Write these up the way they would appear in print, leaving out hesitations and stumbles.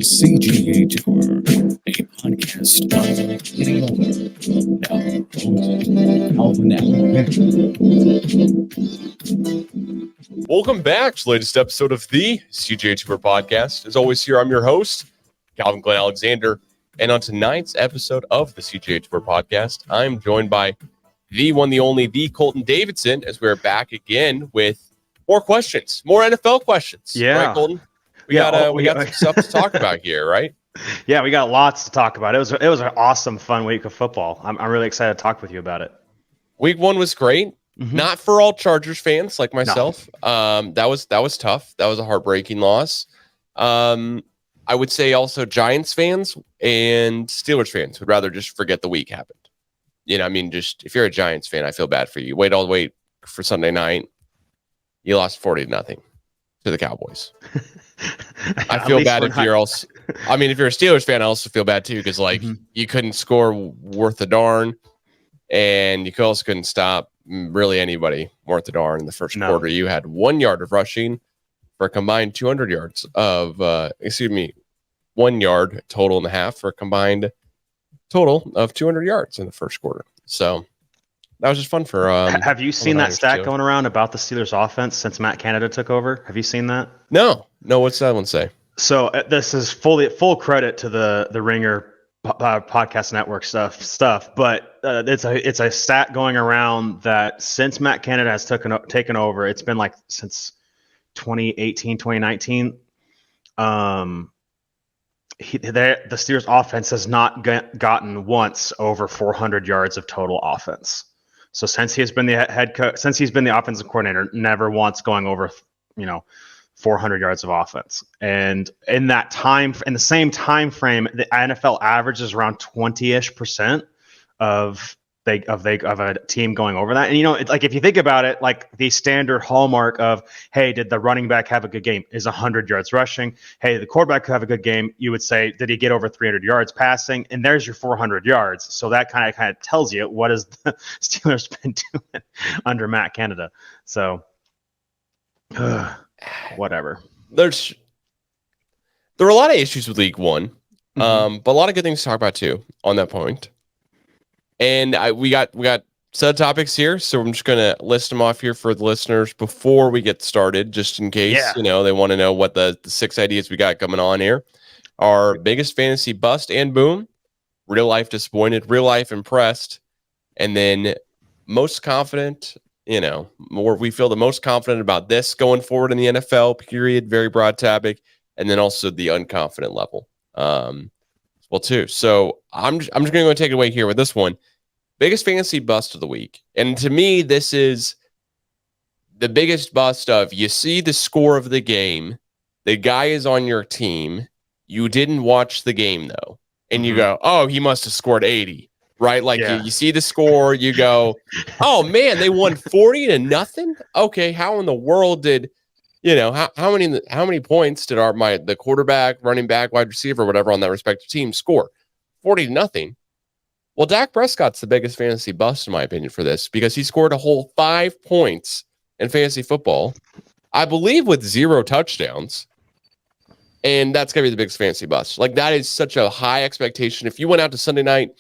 CGA Tour, a podcast on getting older. Now, Alvin. Welcome back to the latest episode of the CGA Tour podcast. As always, here I'm your host, Calvin Glenn Alexander. And on tonight's episode of the CGA Tour podcast, I'm joined by the one, the only, the Colton Davidson, as we're back again with more questions, more NFL questions. Yeah. Right, Colton? We got some stuff to talk about here, right? Yeah, we got lots to talk about. It was an awesome, fun week of football. I'm really excited to talk with you about it. Week one was great. Mm-hmm. Not for all Chargers fans like myself. No. That was tough. That was a heartbreaking loss. I would say also Giants fans and Steelers fans would rather just forget the week happened. You know, I mean, just if you're a Giants fan, I feel bad for you. Wait all the way for Sunday night. You lost 40-0 to the Cowboys. I feel bad if you're also. I mean, if you're a Steelers fan, I also feel bad too because you couldn't score worth a darn, and you also couldn't stop really anybody worth a darn in the first quarter. You had 1 yard of rushing for a combined 200 yards of 1 yard total and a half for a combined total of 200 yards in the first quarter. So that was just fun for. Have you seen that stat going around about the Steelers offense since Matt Canada took over? Have you seen that? No. What's that one say? So this is full credit to the Ringer podcast network stuff, but it's a stat going around that since Matt Canada has taken over, it's been like since 2018, 2019. The Steelers offense has not gotten once over 400 yards of total offense. So since he's been the head coach, since he's been the offensive coordinator, never once going over 400 yards of offense. And in the same time frame, the NFL averages around 20-ish% of a team going over that. And it's like if you think about it, like the standard hallmark of, hey, did the running back have a good game? Is 100 yards rushing? Hey, the quarterback could have a good game. You would say, did he get over 300 yards passing? And there's your 400 yards. So that kind of tells you what has the Steelers been doing under Matt Canada. So whatever. There were a lot of issues with League One, but a lot of good things to talk about too on that point. And we got set of topics here, so I'm just gonna list them off here for the listeners before we get started, just in case they want to know what the 6 ideas we got coming on here. Our biggest fantasy bust and boom, real life disappointed, real life impressed, and then most confident. We feel the most confident about this going forward in the NFL. Period. Very broad topic, and then also the unconfident level. Well, too. So I'm just going to go take it away here with this one. Biggest fantasy bust of the week. And to me, this is the biggest bust of you see the score of the game. The guy is on your team. You didn't watch the game, though. And you go, oh, he must have scored 80. Right? Like you see the score. You go, oh, man, they won 40-0. Okay, how in the world did... how many points did the quarterback, running back, wide receiver, whatever on that respective team score? 40-0. Well, Dak Prescott's the biggest fantasy bust, in my opinion, for this because he scored a whole 5 points in fantasy football, I believe, with 0 touchdowns. And that's going to be the biggest fantasy bust. Like, that is such a high expectation. If you went out to Sunday night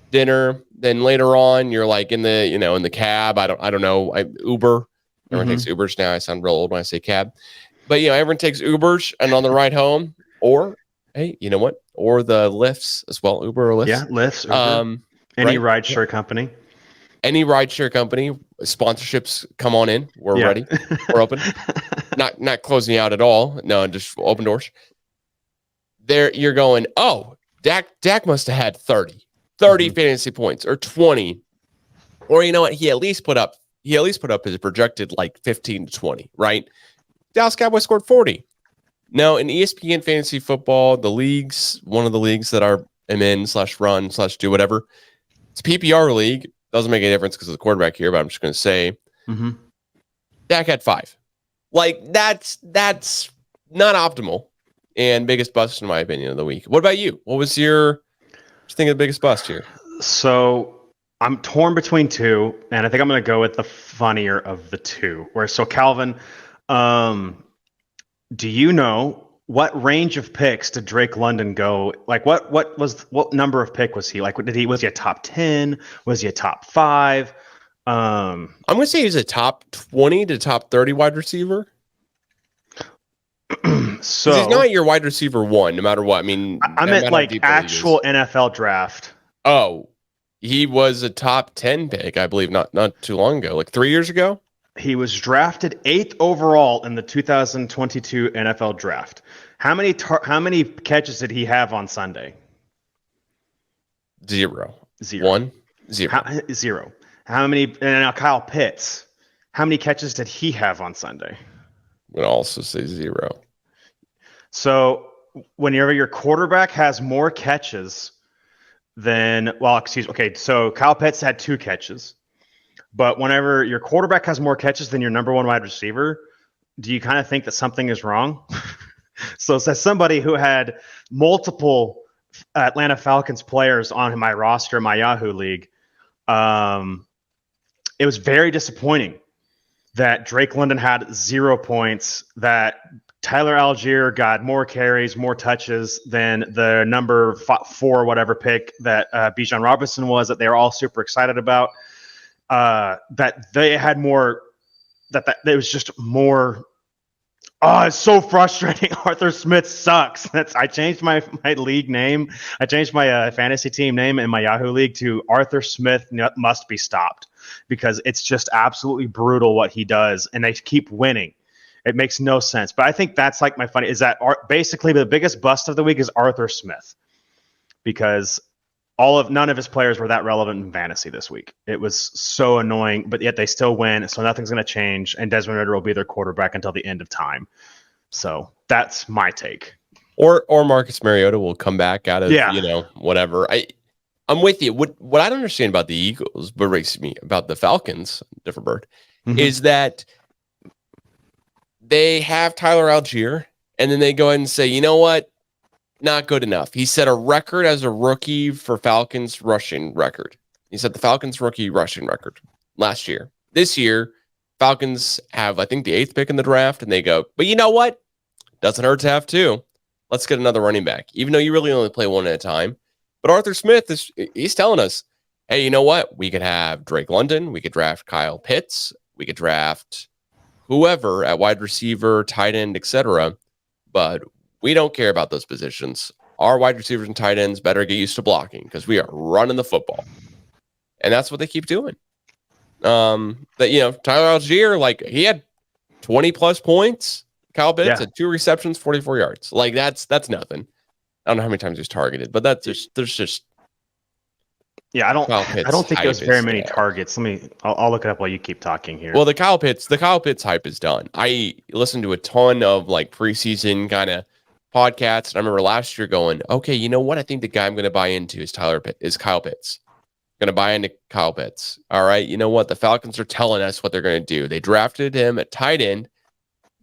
dinner, then later on, you're like in the cab. I don't know. Uber. Everyone takes Ubers now. I sound real old when I say cab. But, everyone takes Ubers and on the ride home or, hey, you know what? Or the Lyfts as well. Uber or Lyft. Yeah, Lyfts. Uber. Any rideshare company. Any rideshare company. Sponsorships, come on in. We're ready. We're open. Not closing you out at all. No, just open doors. There you're going, oh, Dak must have had 30 fantasy points or 20. Or you know what? He at least put up his projected like 15 to 20, right? Dallas Cowboys scored 40. Now, in ESPN Fantasy Football, one of the leagues that I'm in /run/do whatever, it's a PPR league. Doesn't make any difference because of the quarterback here, but I'm just going to say Dak had 5. Like, that's not optimal and biggest bust, in my opinion, of the week. What about you? What was your think of the biggest bust here? So I'm torn between 2, and I think I'm going to go with the funnier of the 2. So Calvin, do you know what range of picks did Drake London go? Like, what number of pick was he? Like, was he a top 10? Was he a top 5? I'm gonna say he's a top 20 to top 30 wide receiver. So he's not your wide receiver 1, no matter what. I mean, I meant like actual NFL draft. Oh, he was a top 10 pick, I believe, not too long ago, like 3 years ago. He was drafted 8th overall in the 2022 NFL draft. How many catches did he have on Sunday? 0. 0. 0. 0. How many? And now Kyle Pitts. How many catches did he have on Sunday? I'm gonna also say 0. So whenever your quarterback has more catches than, so Kyle Pitts had 2 catches. But whenever your quarterback has more catches than your number 1 wide receiver, do you kind of think that something is wrong? So as somebody who had multiple Atlanta Falcons players on my roster in my Yahoo league, it was very disappointing that Drake London had 0 points, that Tyler Algier got more carries, more touches than the number 4 whatever pick that Bijan Robinson was, that they were all super excited about. That they had more, that it was just more. Oh, it's so frustrating. Arthur Smith sucks. I changed my league name. I changed my fantasy team name in my Yahoo league to Arthur Smith must be stopped, because it's just absolutely brutal what he does, and they keep winning. It makes no sense. But I think that's like my funny is that basically the biggest bust of the week is Arthur Smith, because none of his players were that relevant in fantasy this week. It was so annoying, but yet they still win. So nothing's going to change, and Desmond Ridder will be their quarterback until the end of time. So that's my take. Or Marcus Mariota will come back out of whatever. I'm with you. What I don't understand about the Eagles, but about the Falcons, different bird, is that they have Tyler Algier, and then they go ahead and say, you know what? Not good enough. He set a record as a rookie for Falcons rushing record. He set the Falcons rookie rushing record last year. This year, Falcons have, I think, the 8th pick in the draft, and they go, but you know what? Doesn't hurt to have 2. Let's get another running back, even though you really only play 1 at a time. But Arthur Smith, he's telling us, hey, you know what? We could have Drake London. We could draft Kyle Pitts. We could draft whoever at wide receiver, tight end, etc. But we don't care about those positions. Our wide receivers and tight ends better get used to blocking, because we are running the football. And that's what they keep doing. Tyler Algier, like, he had 20 plus points. Kyle Pitts had 2 receptions, 44 yards. Like, that's nothing. I don't know how many times he was targeted, but there's just. Yeah, I don't think there's very many targets. I'll look it up while you keep talking here. Well, the Kyle Pitts hype is done. I listened to a ton of like preseason kind of podcasts, and I remember last year going, okay, you know what? I think the guy I'm going to buy into is Kyle Pitts. Going to buy into Kyle Pitts. All right, you know what? The Falcons are telling us what they're going to do. They drafted him at tight end,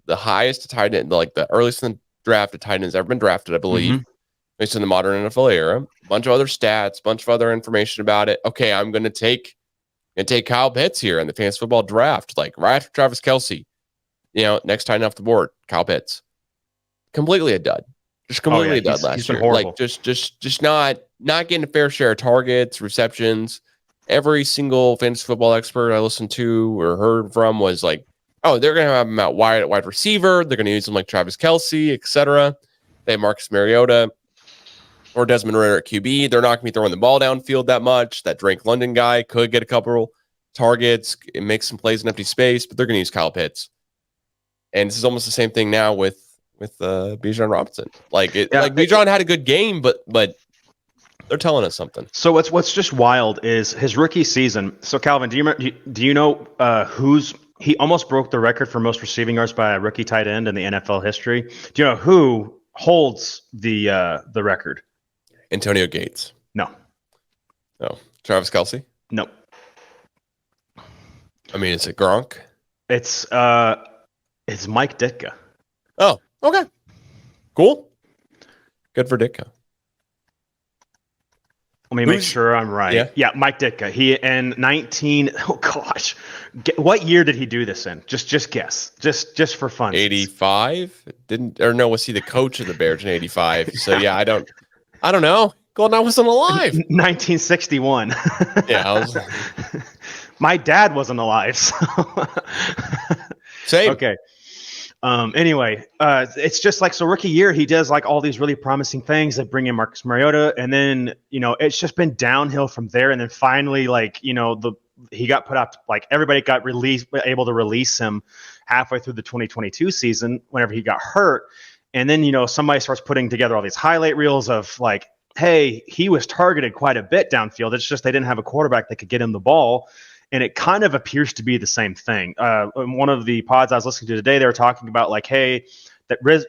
the highest tight end, like the earliest in the draft of tight end has ever been drafted, I believe. Based in the modern NFL era, a bunch of other stats, bunch of other information about it. Okay, I'm going to take Kyle Pitts here in the fantasy football draft, like right after Travis Kelce. Next tight end off the board, Kyle Pitts. Completely a dud. Just completely a dud last year. Like just not getting a fair share of targets, receptions. Every single fantasy football expert I listened to or heard from was like, oh, they're going to have him out wide receiver. They're going to use him like Travis Kelce, etc. They have Marcus Mariota or Desmond Ridder at QB. They're not going to be throwing the ball downfield that much. That Drake London guy could get a couple targets, it makes some plays in empty space, but they're going to use Kyle Pitts. And this is almost the same thing now with Bijan Robinson. Bijan had a good game, but they're telling us something. So what's just wild is his rookie season. So Calvin, do you know he almost broke the record for most receiving yards by a rookie tight end in the NFL history? Do you know who holds the record? Antonio Gates. No. Oh, Travis Kelce? No. I mean, is it Gronk? It's Mike Ditka. Oh, okay. Cool. Good for Ditka. Let me make Who's- sure I'm right. yeah. Yeah, Mike Ditka. He in 19. Oh gosh, what year did he do this in? Just guess. Just for fun. 85 was he the coach of the Bears in 85? So yeah, I don't know. Golden, I wasn't alive. 1961. Yeah, I was My dad wasn't alive. So. same. Okay. Anyway, it's just like, so rookie year, he does like all these really promising things. They bring in Marcus Mariota, and then, it's just been downhill from there. And then finally, like, he got put out, like everybody got able to release him halfway through the 2022 season whenever he got hurt. And then, somebody starts putting together all these highlight reels of like, hey, he was targeted quite a bit downfield. It's just they didn't have a quarterback that could get him the ball. And it kind of appears to be the same thing. In one of the pods I was listening to today, they were talking about like, hey,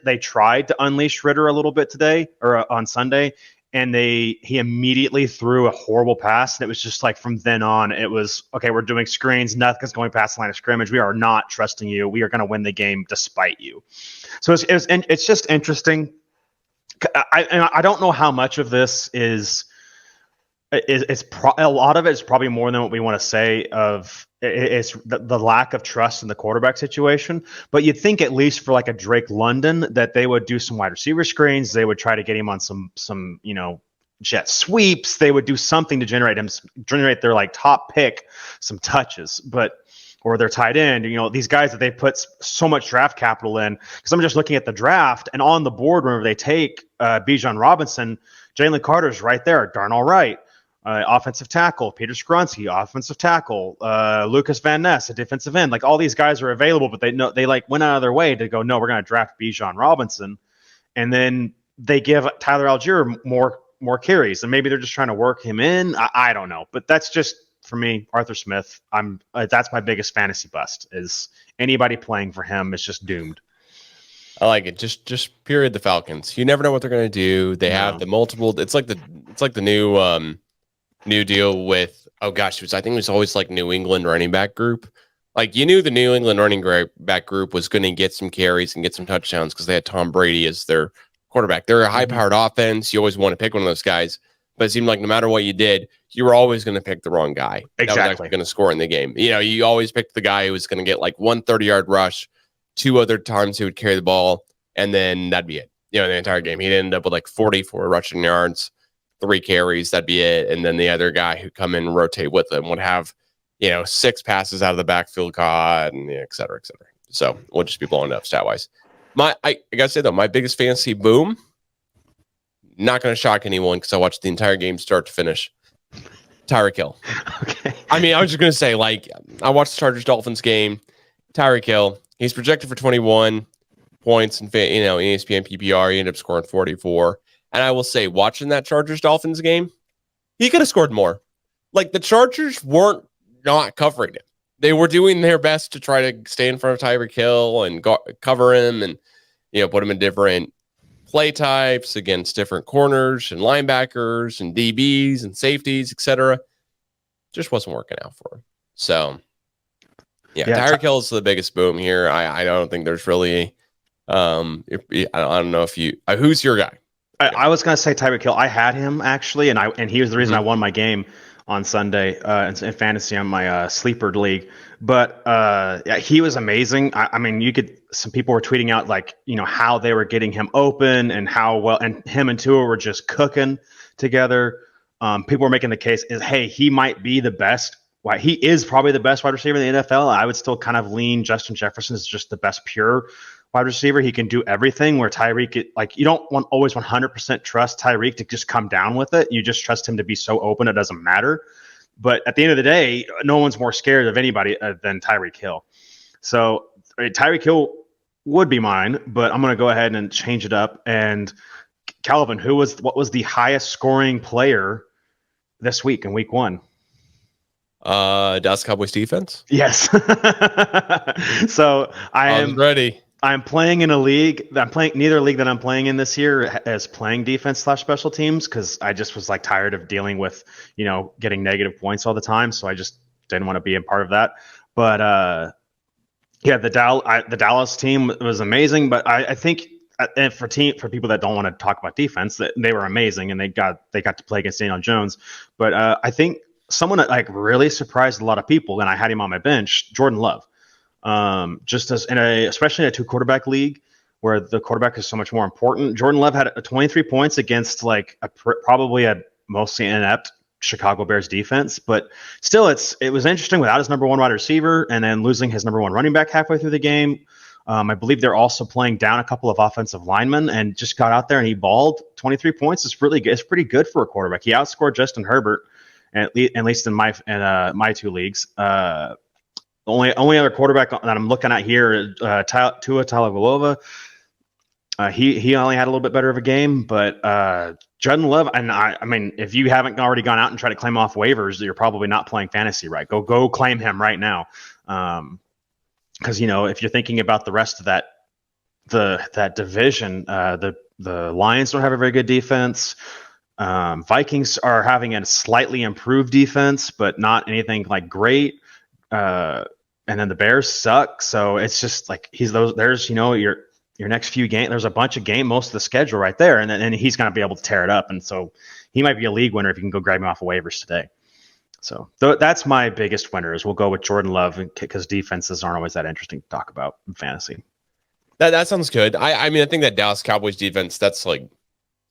they tried to unleash Ritter a little bit today or on Sunday, and he immediately threw a horrible pass. And it was just like from then on, it was, okay, we're doing screens. Nothing's going past the line of scrimmage. We are not trusting you. We are going to win the game despite you. So it's just interesting. I don't know how much of this is a lot of it is probably more than what we want to say of it's the lack of trust in the quarterback situation. But you'd think at least for like a Drake London that they would do some wide receiver screens. They would try to get him on some jet sweeps. They would do something to generate their like top pick some touches, or their tight end. These guys that they put so much draft capital in. Because I'm just looking at the draft, and on the board whenever they take Bijan Robinson, Jalen Carter's right there, Darnell Wright. Offensive tackle, Peter Skronsky, offensive tackle, Lucas Van Ness, a defensive end. Like all these guys are available, but they like went out of their way to go, no, we're going to draft Bijan Robinson. And then they give Tyler Algier more carries, and maybe they're just trying to work him in. I don't know, but that's just for me, Arthur Smith. That's my biggest fantasy bust is anybody playing for him is just doomed. I like it. Just period. The Falcons. You never know what they're going to do. They have the multiple. It's like the new deal with, oh gosh, I think it was always like New England running back group. Like you knew the New England running back group was going to get some carries and get some touchdowns because they had Tom Brady as their quarterback. They're a high-powered offense. You always want to pick one of those guys, but it seemed like no matter what you did, you were always going to pick the wrong guy. Exactly. That was actually going to score in the game. You always picked the guy who was going to get like 1 30-yard rush, 2 other times he would carry the ball, and then that'd be it. The entire game. He'd end up with like 44 rushing yards, 3 carries, that'd be it. And then the other guy who come in and rotate with him would have, 6 passes out of the backfield caught, and et cetera, et cetera. So we'll just be blowing up stat wise. I gotta say though, my biggest fantasy boom, not gonna shock anyone because I watched the entire game start to finish. Tyreek Hill. Okay. I mean, I was just gonna say, like, I watched the Chargers Dolphins game. Tyreek Hill, he's projected for 21 points in ESPN PPR. He ended up scoring 44. And I will say, watching that Chargers Dolphins game, he could have scored more. Like the Chargers weren't not covering him. They were doing their best to try to stay in front of Tyreek Hill and cover him and put him in different play types against different corners and linebackers and DBs and safeties, etc. Just wasn't working out for him. So Tyreek Hill is the biggest boom here. I don't think there's really I don't know if you who's your guy? I was going to say Tyreek Hill. I had him actually, and he was the reason I won my game on Sunday in fantasy on my sleeper league. But he was amazing. I mean, some people were tweeting out like how they were getting him open and how well, and him and Tua were just cooking together. People were making the case hey, he might be the best. Why he is probably the best wide receiver in the NFL. I would still kind of lean Justin Jefferson is just the best pure wide receiver. He can do everything where Tyreek, like you don't always 100% trust Tyreek to just come down with it. You just trust him to be so open it doesn't matter. But at the end of the day, no one's more scared of anybody than Tyreek Hill. So Tyreek Hill would be mine, but I'm going to go ahead and change it up. And Calvin, what was the highest scoring player this week in week 1? Dallas Cowboys defense. Yes. So I'm ready. I'm playing in a league. Neither league that I'm playing in this year is playing defense/special teams because I just was like tired of dealing with, getting negative points all the time. So I just didn't want to be a part of that. But the Dallas team was amazing. But I think and for people that don't want to talk about defense, that they were amazing and they got to play against Daniel Jones. But I think someone that like really surprised a lot of people, and I had him on my bench, Jordan Love. Just as especially in a 2-quarterback league where the quarterback is so much more important. Jordan Love had 23 points against like probably a mostly inept Chicago Bears defense, but still it was interesting without his number one wide receiver and then losing his number one running back halfway through the game. I believe they're also playing down a couple of offensive linemen and just got out there and he balled. 23 points is really good. It's pretty good for a quarterback. He outscored Justin Herbert, at least in my 2 leagues. Only other quarterback that I'm looking at here, Tua Tagovailoa. He only had a little bit better of a game, but Jordan Love, and I mean, if you haven't already gone out and tried to claim off waivers, you're probably not playing fantasy right. Go claim him right now. Because if you're thinking about the rest of that division, the Lions don't have a very good defense. Vikings are having a slightly improved defense, but not anything like great. And then the Bears suck, so it's just like there's your next few games. There's a bunch of most of the schedule right there, and then he's going to be able to tear it up. And so he might be a league winner if you can go grab him off of waivers today. So that's my biggest winner. Is we'll go with Jordan Love because defenses aren't always that interesting to talk about in fantasy. That sounds good. I mean, I think that Dallas Cowboys defense, that's like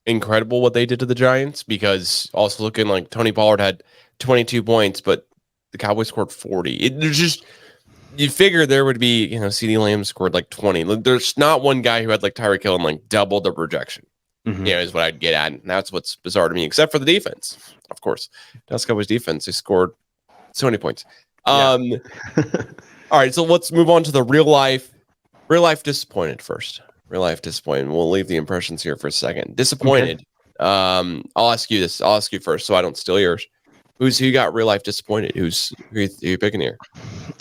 incredible what they did to the Giants, because also looking like Tony Pollard had 22 points, but the Cowboys scored 40. There's just, you figure there would be, CeeDee Lamb scored like 20. There's not one guy who had like Tyreek Hill and like double the projection. Mm-hmm. Is what I'd get at. And that's what's bizarre to me, except for the defense. Of course, Dallas Cowboys defense, they scored so many points. All right, so let's move on to the real life disappointed first. Real life disappointed. We'll leave the impressions here for a second. Disappointed. Okay. I'll ask you this. I'll ask you first, so I don't steal yours. Who got real life disappointed? Who you picking here?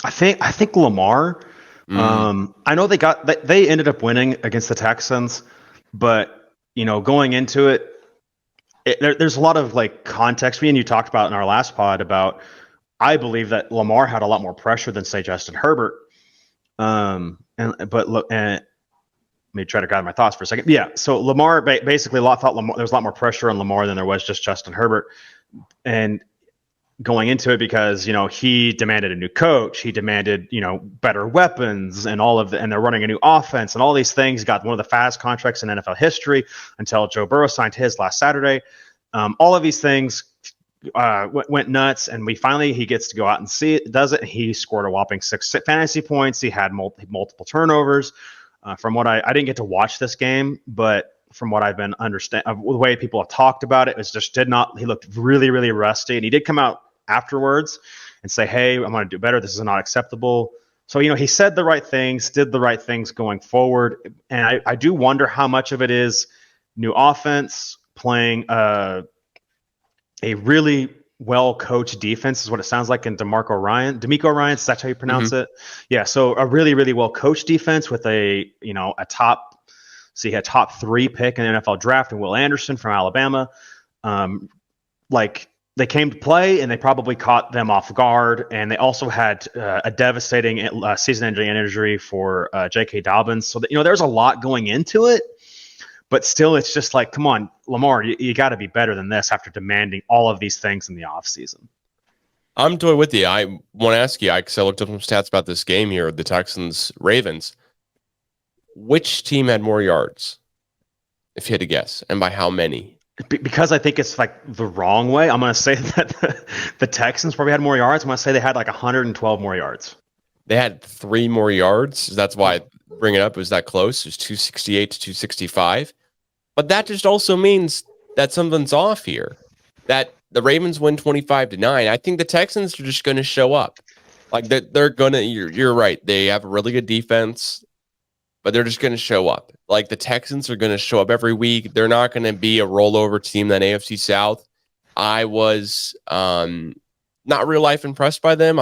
I think Lamar. I know they ended up winning against the Texans, but going into it, there's a lot of like context. Me and you talked about in our last pod about, I believe that Lamar had a lot more pressure than say Justin Herbert. Let me try to gather my thoughts for a second. Yeah. So Lamar basically thought there was a lot more pressure on Lamar than there was just Justin Herbert. And going into it because, he demanded a new coach, he demanded, better weapons and and they're running a new offense and all these things. He got one of the fastest contracts in NFL history until Joe Burrow signed his last Saturday. All of these things went nuts, and he gets to go out and does it. He scored a whopping 6 fantasy points. He had multiple turnovers. From what I didn't get to watch this game, but from what I've been the way people have talked about it, he looked really, really rusty, and he did come out afterwards and say, hey, I'm going to do better. This is not acceptable. So, he said the right things, did the right things going forward. And I do wonder how much of it is new offense playing a really well-coached defense is what it sounds like in DeMeco Ryans, that's how you pronounce it. Yeah. So a really, really well-coached defense with a top 3 pick in the NFL draft and Will Anderson from Alabama. They came to play and they probably caught them off guard. And they also had a devastating season-ending injury for J.K. Dobbins. So there's a lot going into it. But still, it's just like, come on, Lamar, you got to be better than this after demanding all of these things in the offseason. I'm totally with you. I want to ask you, because I looked up some stats about this game here, the Texans-Ravens. Which team had more yards, if you had to guess, and by how many? Because I think it's like the wrong way, I'm going to say that the Texans probably had more yards. I'm going to say they had like 112 more yards. They had 3 more yards. That's why I bring it up. It was that close. It was 268 to 265. But that just also means that something's off here. That the Ravens win 25-9. I think the Texans are just going to show up. Like they're going to. You're right. They have a really good defense, but they're just going to show up. Like the Texans are going to show up every week. They're not going to be a rollover team in that AFC South. I was not real life impressed by them.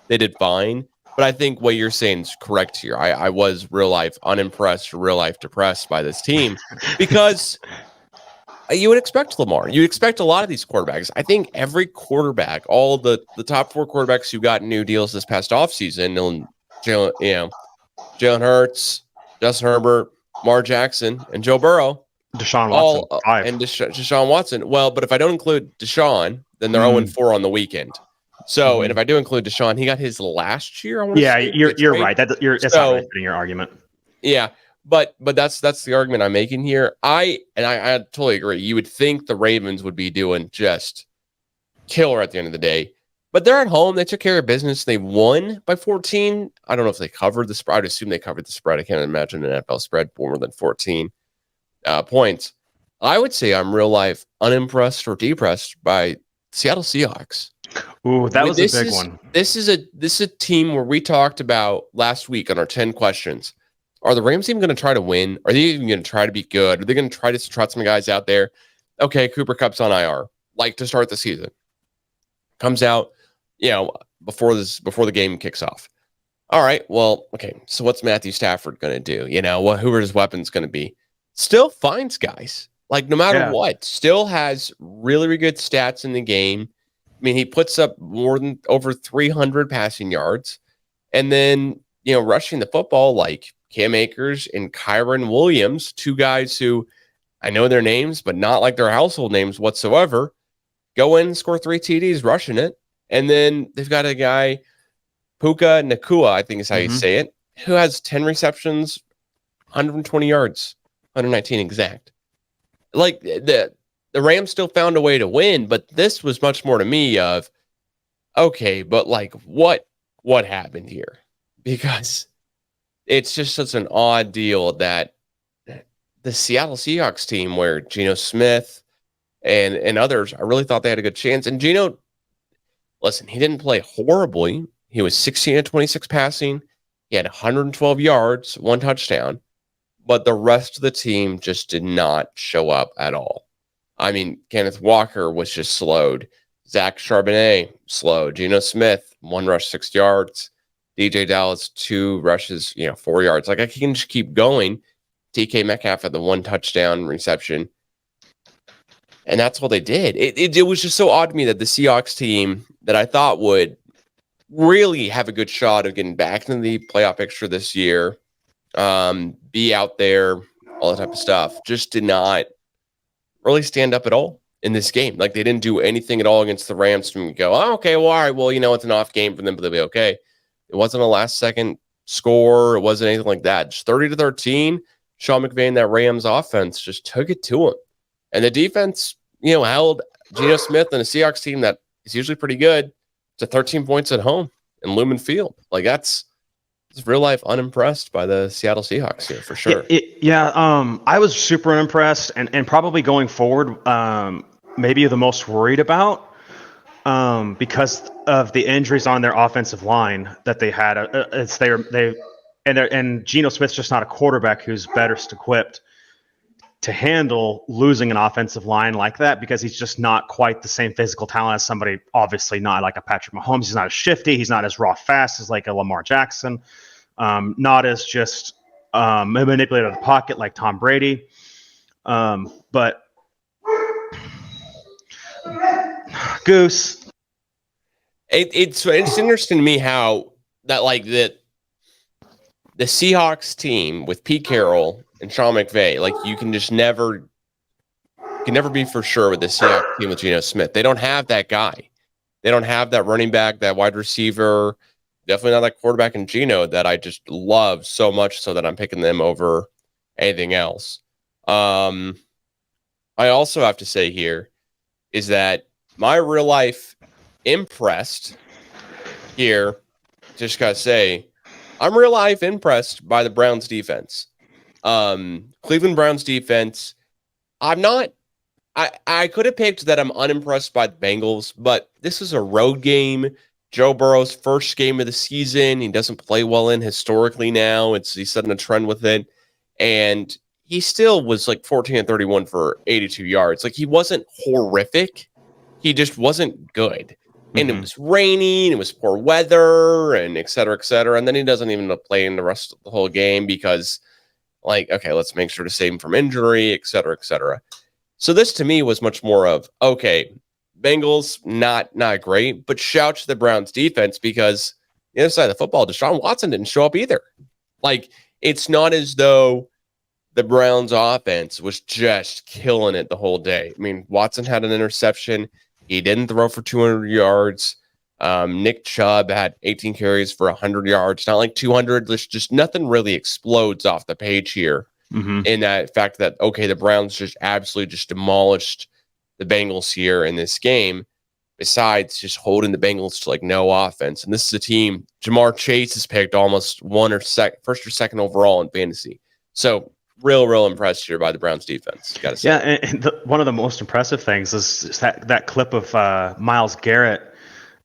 They did fine. But I think what you're saying is correct here. I was real life unimpressed, real life depressed by this team because you would expect Lamar. You expect a lot of these quarterbacks. I think every quarterback, all the top 4 quarterbacks who got new deals this past offseason, Jalen Hurts, Justin Herbert, Lamar Jackson, and Joe Burrow. Deshaun Watson, All 5. and Deshaun Watson. Well, but if I don't include Deshaun, then they're 0-4 on the weekend. So, and if I do include Deshaun, he got his last year. I want to Yeah, say, you're right. That's not really fitting your argument. Yeah, but that's the argument I'm making here. I totally agree. You would think the Ravens would be doing just killer at the end of the day, but they're at home. They took care of business. They won by 14. I don't know if they covered the spread. I'd assume they covered the spread. I can't imagine an NFL spread more than 14 points. I would say I'm real life unimpressed or depressed by Seattle Seahawks. Ooh, that was a big one. This is a team where we talked about last week on our 10 questions. Are the Rams even going to try to win? Are they even going to try to be good? Are they going to try to trot some guys out there? Okay, Cooper Kupp's on IR, like to start the season. Comes out, before the game kicks off. All right, well, okay. So what's Matthew Stafford going to do? Who are his weapons going to be? Still finds guys, like no matter what. Still has really, really good stats in the game. I mean, he puts up over 300 passing yards, and then rushing the football like Cam Akers and Kyron Williams, two guys who I know their names, but not like their household names whatsoever. Go in and score 3 TDs rushing it. And then they've got a guy, Puka Nacua, I think is how you say it, who has 10 receptions, 120 yards, 119 exact. Like the Rams still found a way to win, but this was much more to me of, okay, but like what happened here? Because it's just such an odd deal that the Seattle Seahawks team, where Geno Smith and others, I really thought they had a good chance. And Geno, listen, he didn't play horribly. He was 16 of 26 passing. He had 112 yards, 1 touchdown. But the rest of the team just did not show up at all. I mean, Kenneth Walker was just slowed. Zach Charbonnet slowed. Geno Smith, 1 rush, 6 yards. DJ Dallas, 2 rushes, 4 yards. Like, I can just keep going. DK Metcalf had the 1 touchdown reception. And that's all they did. It was just so odd to me that the Seahawks team that I thought would really have a good shot of getting back into the playoff picture this year, be out there, all that type of stuff, just did not really stand up at all in this game. Like, they didn't do anything at all against the Rams to go, oh, okay, well, all right, well, it's an off game for them, but they'll be okay. It wasn't a last-second score. It wasn't anything like that. Just 30-13, Sean McVay and that Rams offense just took it to him. And the defense, held Geno Smith and a Seahawks team that is usually pretty good to 13 points at home in Lumen Field. Like, that's real life unimpressed by the Seattle Seahawks here for sure. I was super unimpressed, and probably going forward, maybe the most worried about, because of the injuries on their offensive line that they had. And Geno Smith's just not a quarterback who's better equipped to handle losing an offensive line like that, because he's just not quite the same physical talent as somebody, obviously not like a Patrick Mahomes. He's not as shifty. He's not as raw fast as like a Lamar Jackson. Not as just manipulated out of the pocket like Tom Brady. But Goose. It's interesting to me how that, like, the Seahawks team with Pete Carroll and Sean McVay, like, you can just never be for sure with the Seahawks team with Geno Smith. They don't have that guy. They don't have that running back, that wide receiver, definitely not that quarterback in Geno that I just love so much so that I'm picking them over anything else. I also have to say here is that my real life impressed here, just gotta say, I'm real life impressed by the Browns defense. Cleveland Browns defense. I could have picked that I'm unimpressed by the Bengals, but this is a road game. Joe Burrow's first game of the season. He doesn't play well in historically now. He's setting a trend with it. And he still was like 14-31 for 82 yards. Like, he wasn't horrific. He just wasn't good. And it was raining, it was poor weather, and et cetera, et cetera. And then he doesn't even play in the rest of the whole game because, like, okay, let's make sure to save him from injury, et cetera, et cetera. So this to me was much more of, okay, Bengals, not great, but shout to the Browns defense, because the other side of the football, Deshaun Watson didn't show up either. Like, it's not as though the Browns offense was just killing it the whole day. I mean, Watson had an interception. He didn't throw for 200 yards. Nick Chubb had 18 carries for 100 yards. Not like 200. There's just nothing really explodes off the page here. In that fact that, okay, the Browns just absolutely just demolished the Bengals here in this game, besides just holding the Bengals to like no offense. And this is a team, Jamar Chase is picked almost first or second overall in fantasy. So real impressed here by the Browns defense. Gotta say. Yeah, and one of the most impressive things is that clip of Myles Garrett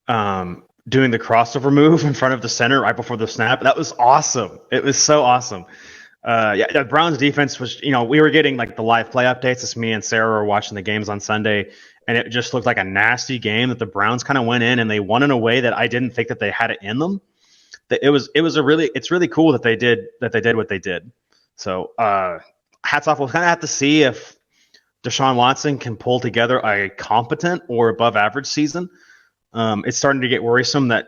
doing the crossover move in front of the center right before the snap. That was awesome. It was so awesome. The Browns defense was, we were getting like the live play updates. It's me and Sarah were watching the games on Sunday, and it just looked like a nasty game that the Browns kind of went in and they won in a way that I didn't think that they had it in them. It's really cool that they did what they did. So hats off. We'll kind of have to see if Deshaun Watson can pull together a competent or above average season. It's starting to get worrisome that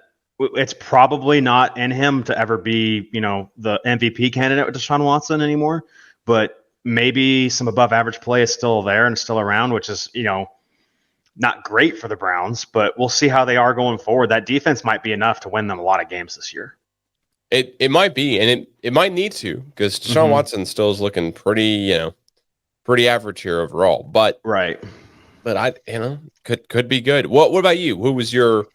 it's probably not in him to ever be, the MVP candidate with Deshaun Watson anymore. But maybe some above average play is still there and still around, which is, not great for the Browns. But we'll see how they are going forward. That defense might be enough to win them a lot of games this year. It might be, and it might need to, because Deshaun Watson still is looking pretty average here overall. But right. But could be good. What about you? Who was your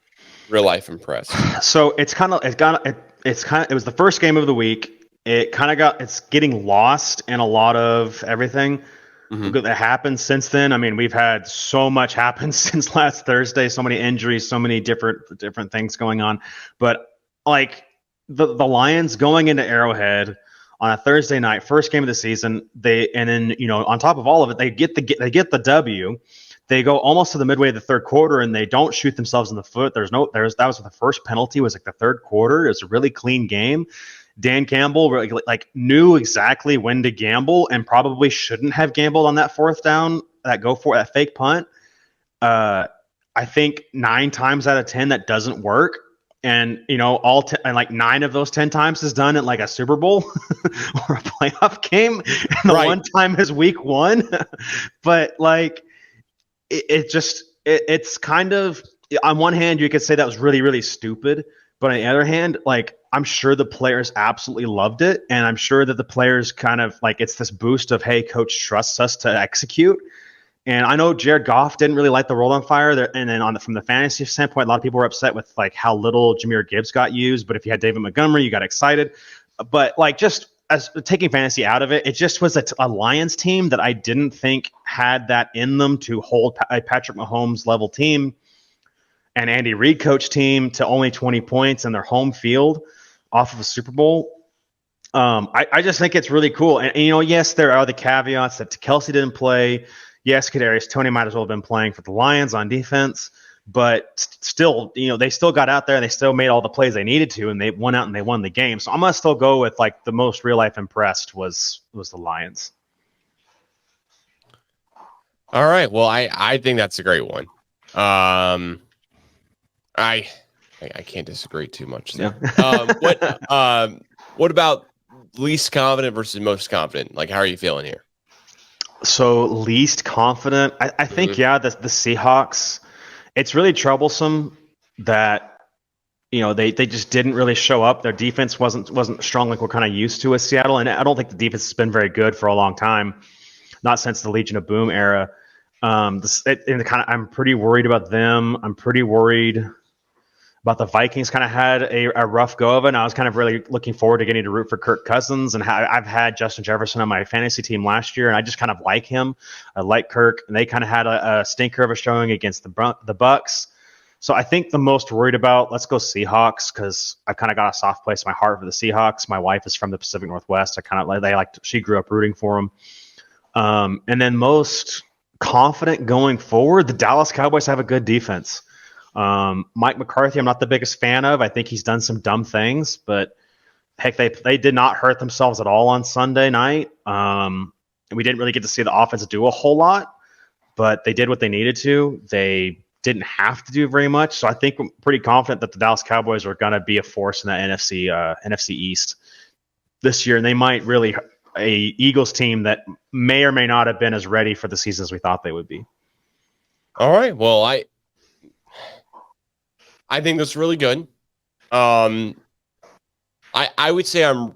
real life impressed? So it was the first game of the week. It's getting lost in a lot of everything that happened since then. I mean, we've had so much happen since last Thursday, so many injuries, so many different things going on. But like the Lions going into Arrowhead on a Thursday night, first game of the season, on top of all of it, they get the W. They go almost to the midway of the third quarter and they don't shoot themselves in the foot. That was the first penalty, was like the third quarter. It was a really clean game. Dan Campbell knew exactly when to gamble and probably shouldn't have gambled on that fourth down, that fake punt. I think 9 times out of 10 that doesn't work. And, like 9 of those 10 times is done at like a Super Bowl or a playoff game. And the one time is week 1. But like, it's kind of, on one hand, you could say that was really, really stupid. But on the other hand, like, I'm sure the players absolutely loved it. And I'm sure that the players kind of like, it's this boost of, hey, coach trusts us to execute. And I know Jared Goff didn't really light the world on fire there. And then from the fantasy standpoint, a lot of people were upset with like how little Jahmyr Gibbs got used. But if you had David Montgomery, you got excited. But like, just as taking fantasy out of it, it just was a Lions team that I didn't think had that in them to hold a Patrick Mahomes level team and Andy Reid coach team to only 20 points in their home field off of a Super Bowl. I just think it's really cool. And yes, there are the caveats that Kelsey didn't play. Yes, Kadarius Toney might as well have been playing for the Lions on defense, but still, they still got out there and they still made all the plays they needed to, and they went out and they won the game. So I'm gonna still go with like the most real life impressed was the Lions. All right, well, I think that's a great one. I can't disagree too much there. Yeah. What about least confident versus most confident? Like, how are you feeling here? So least confident, I think, the Seahawks. It's really troublesome that they just didn't really show up. Their defense wasn't strong like we're kind of used to with Seattle, and I don't think the defense has been very good for a long time, not since the Legion of Boom era. I'm pretty worried about them. I'm pretty worried about the Vikings. Kind of had a rough go of it, and I was kind of really looking forward to getting to root for Kirk Cousins. And I've had Justin Jefferson on my fantasy team last year, and I just kind of like him. I like Kirk, and they kind of had a stinker of a showing against the Bucks. So I think the most worried about, let's go Seahawks, because I've kind of got a soft place in my heart for the Seahawks. My wife is from the Pacific Northwest. She grew up rooting for them. And then most confident going forward, the Dallas Cowboys have a good defense. Mike McCarthy, I'm not the biggest fan of. I think he's done some dumb things, but heck, they did not hurt themselves at all on Sunday night. We didn't really get to see the offense do a whole lot, but they did what they needed to. They didn't have to do very much. So I think I'm pretty confident that the Dallas Cowboys are going to be a force in the NFC East this year, and they might really a Eagles team that may or may not have been as ready for the season as we thought they would be. All right. Well, I think that's really good. I would say I'm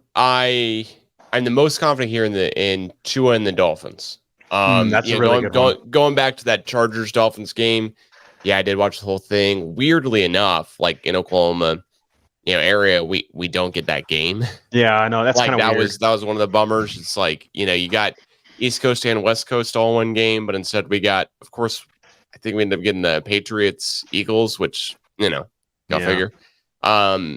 the most confident here in Tua and the Dolphins. That's a really good one. Going back to that Chargers Dolphins game. Yeah, I did watch the whole thing. Weirdly enough, like in Oklahoma, area, we don't get that game. Yeah, I know that's like kind of weird. That was one of the bummers. It's like, you got East Coast and West Coast all one game, but instead we got, of course, I think we ended up getting the Patriots Eagles, which go figure. But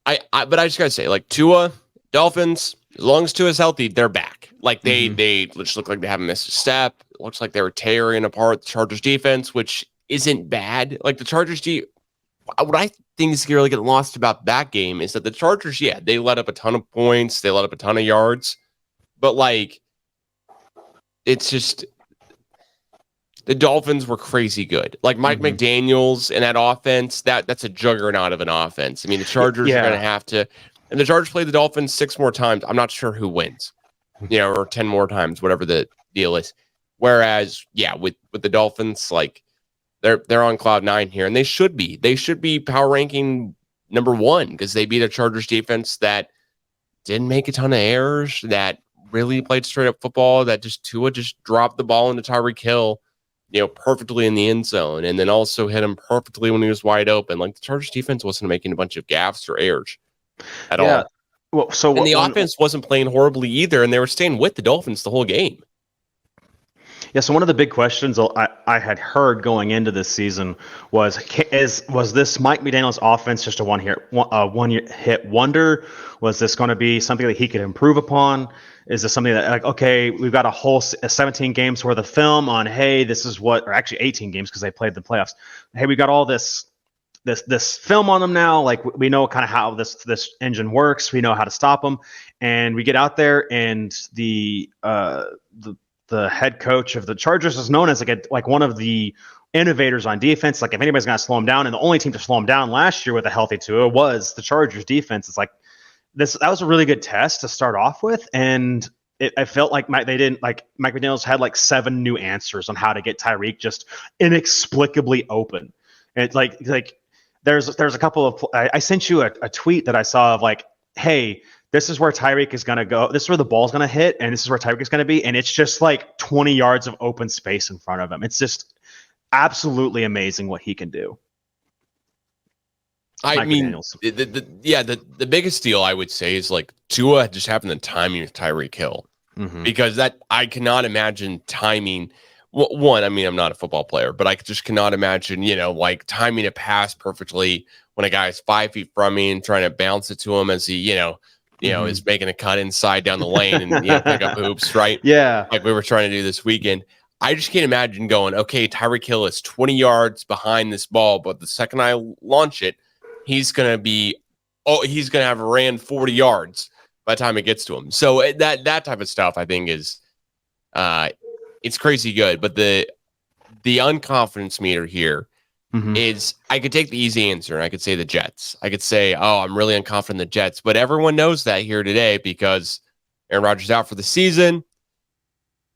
I just gotta say, like, Tua, Dolphins, as long as Tua's healthy, they're back. Like they just look like they haven't missed a step. It looks like they were tearing apart the Chargers defense, which isn't bad. Like the Chargers what I think is really getting lost about that game is that the Chargers, they let up a ton of points, they let up a ton of yards, but like it's just the Dolphins were crazy good. Like Mike McDaniels and that offense, that's a juggernaut of an offense. I mean, the Chargers are going to have to, and the Chargers play the Dolphins 6 more times. I'm not sure who wins, or 10 more times, whatever the deal is. Whereas, with the Dolphins, like they're on cloud 9 here, and they should be. They should be power ranking number 1 because they beat a Chargers defense that didn't make a ton of errors, that really played straight up football, that Tua just dropped the ball into Tyreek Hill, perfectly in the end zone, and then also hit him perfectly when he was wide open. Like the Chargers defense wasn't making a bunch of gaffes or errors at all. Well, and the offense wasn't playing horribly either, and they were staying with the Dolphins the whole game. Yeah, so one of the big questions I had heard going into this season was this Mike McDaniel's offense just a one hit wonder? Was this going to be something that he could improve upon? Is this something that, like, okay, we've got a 17 games worth of film on, hey, this is what, or actually 18 games because they played the playoffs. Hey, we got all this film on them now. Like we know kind of how this engine works. We know how to stop them, and we get out there, and the head coach of the Chargers is known as like one of the innovators on defense. Like if anybody's going to slow him down, and the only team to slow him down last year with a healthy Tua was the Chargers defense. It's like that was a really good test to start off with, and I felt like Mike McDaniel's had like 7 new answers on how to get Tyreek just inexplicably open. And it's like there's a couple of I sent you a tweet that I saw of like, hey, this is where Tyreek is going to go. This is where the ball's going to hit, and this is where Tyreek is going to be. And it's just like 20 yards of open space in front of him. It's just absolutely amazing what he can do. I mean, the biggest deal I would say is like Tua just having the timing with Tyreek Hill, because that I cannot imagine timing. One, I mean, I'm not a football player, but I just cannot imagine, like timing a pass perfectly when a guy is 5 feet from me and trying to bounce it to him as he, is making a cut inside down the lane and pick up hoops, right? Yeah, like we were trying to do this weekend. I just can't imagine going, okay, Tyreek Hill is 20 yards behind this ball, but the second I launch it, he's going to have ran 40 yards by the time it gets to him. So that type of stuff, I think, is it's crazy good. But the unconfidence meter here is I could take the easy answer, and I could say the Jets. I could say, oh, I'm really unconfident in the Jets. But everyone knows that here today because Aaron Rodgers is out for the season.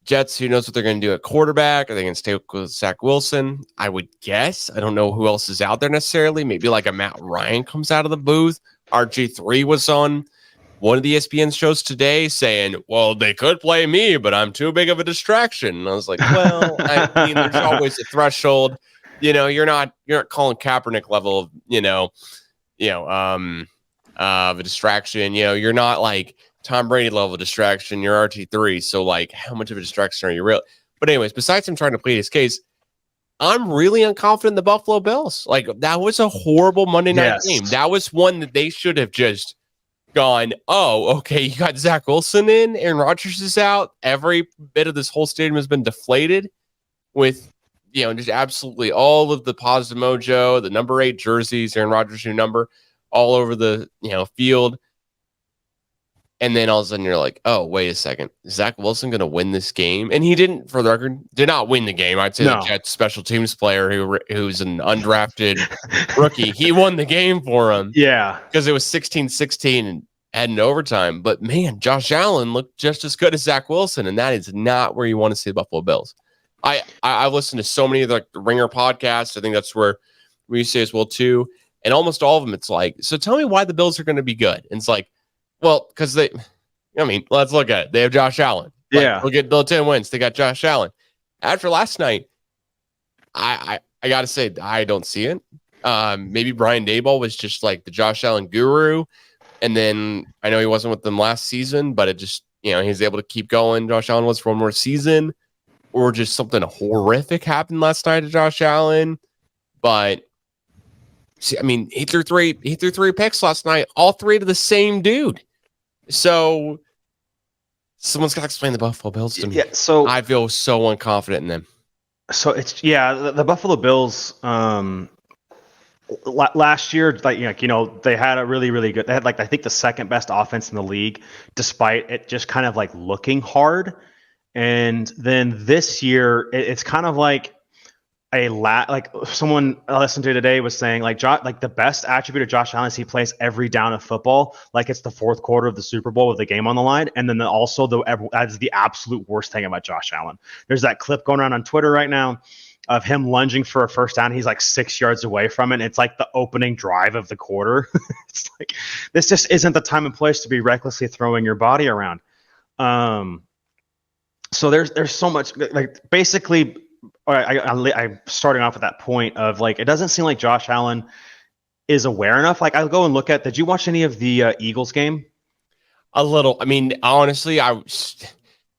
Jets, who knows what they're going to do at quarterback? Are they going to stay with Zach Wilson? I would guess. I don't know who else is out there necessarily. Maybe like a Matt Ryan comes out of the booth. RG3 was on one of the ESPN shows today saying, well, they could play me, but I'm too big of a distraction. And I was like, well, I mean, there's always a threshold. You're not calling Kaepernick level of, of a distraction. You're not like Tom Brady level of distraction. You're RG3. So like, how much of a distraction are you really? But anyways, besides him trying to plead his case, I'm really unconfident in the Buffalo Bills. Like that was a horrible Monday night game. That was one that they should have just gone, oh, okay, you got Zach Wilson in, Aaron Rodgers is out. Every bit of this whole stadium has been deflated with, just absolutely all of the positive mojo, the number 8 jerseys, Aaron Rodgers' new number, all over the, field. And then all of a sudden you're like, oh, wait a second. Is Zach Wilson going to win this game? And he didn't, for the record, did not win the game. I'd say the Jets special teams player who's an undrafted rookie, he won the game for him. Yeah. Because it was 16-16 and heading to overtime. But man, Josh Allen looked just as good as Zach Wilson, and that is not where you want to see the Buffalo Bills. I've listened to so many of the Ringer podcasts. I think that's where we say as well too. And almost all of them, it's like, so tell me why the Bills are going to be good. And it's like, well, because let's look at it. They have Josh Allen. Yeah. Look at the 10 wins. They got Josh Allen. After last night, I got to say, I don't see it. Maybe Brian Daboll was just like the Josh Allen guru. And then I know he wasn't with them last season, but it just, he's able to keep going. Josh Allen was for one more season. Or just something horrific happened last night to Josh Allen. But see, I mean, he threw three picks last night, all three to the same dude. So someone's got to explain the Buffalo Bills to me. Yeah, so I feel so unconfident in them. So it's the Buffalo Bills. Last year, they had a really, really good. They had I think the second best offense in the league, despite it just kind of looking hard. And then this year, it's kind of like someone I listened to today was saying the best attribute of Josh Allen is he plays every down of football like it's the fourth quarter of the Super Bowl with the game on the line. And then also that's the absolute worst thing about Josh Allen. There's that clip going around on Twitter right now of him lunging for a first down. He's 6 yards away from it. And it's like the opening drive of the quarter. It's like, this just isn't the time and place to be recklessly throwing your body around. So there's so much basically. I'm starting off with that point of it doesn't seem like Josh Allen is aware enough. I'll go and look at. Did you watch any of the Eagles game? A little. I mean, honestly,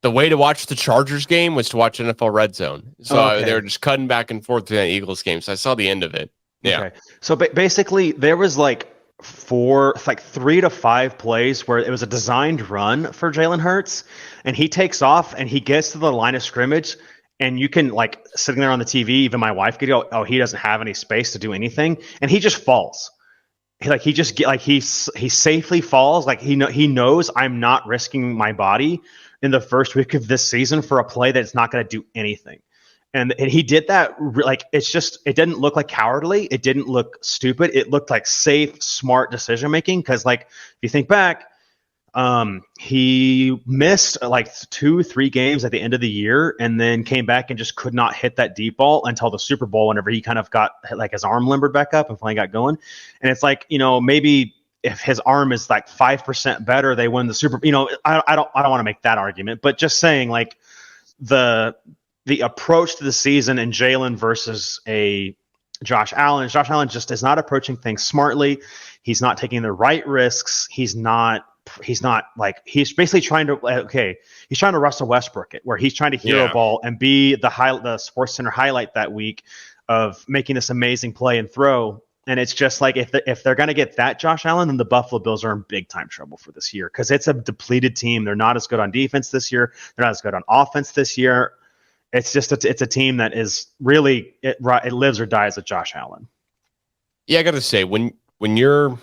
the way to watch the Chargers game was to watch NFL Red Zone. So they were just cutting back and forth through that Eagles game. So I saw the end of it. Yeah. Okay. So basically, there was 3 to 5 plays where it was a designed run for Jalen Hurts, and he takes off and he gets to the line of scrimmage, and you can sitting there on the TV, even my wife could go, "Oh, he doesn't have any space to do anything," and he just falls. He safely falls. He knows I'm not risking my body in the first week of this season for a play that's not going to do anything. And he did that. It didn't look like cowardly. It didn't look stupid. It looked like safe, smart decision making. Because if you think back, he missed 2-3 games at the end of the year, and then came back and just could not hit that deep ball until the Super Bowl. Whenever he kind of got his arm limbered back up and finally got going, and it's maybe if his arm is 5% better, they win the Super. I don't want to make that argument, but just saying the approach to the season and Jalen versus a Josh Allen. Josh Allen just is not approaching things smartly. He's not taking the right risks. He's basically trying to, he's trying to Russell Westbrook it, where he's trying to hero ball and be the Sports Center highlight that week of making this amazing play and throw. And it's just if they're going to get that Josh Allen, then the Buffalo Bills are in big time trouble for this year, because it's a depleted team. They're not as good on defense this year. They're not as good on offense this year. It's just it's a team that is really it lives or dies with Josh Allen. Yeah, I got to say when you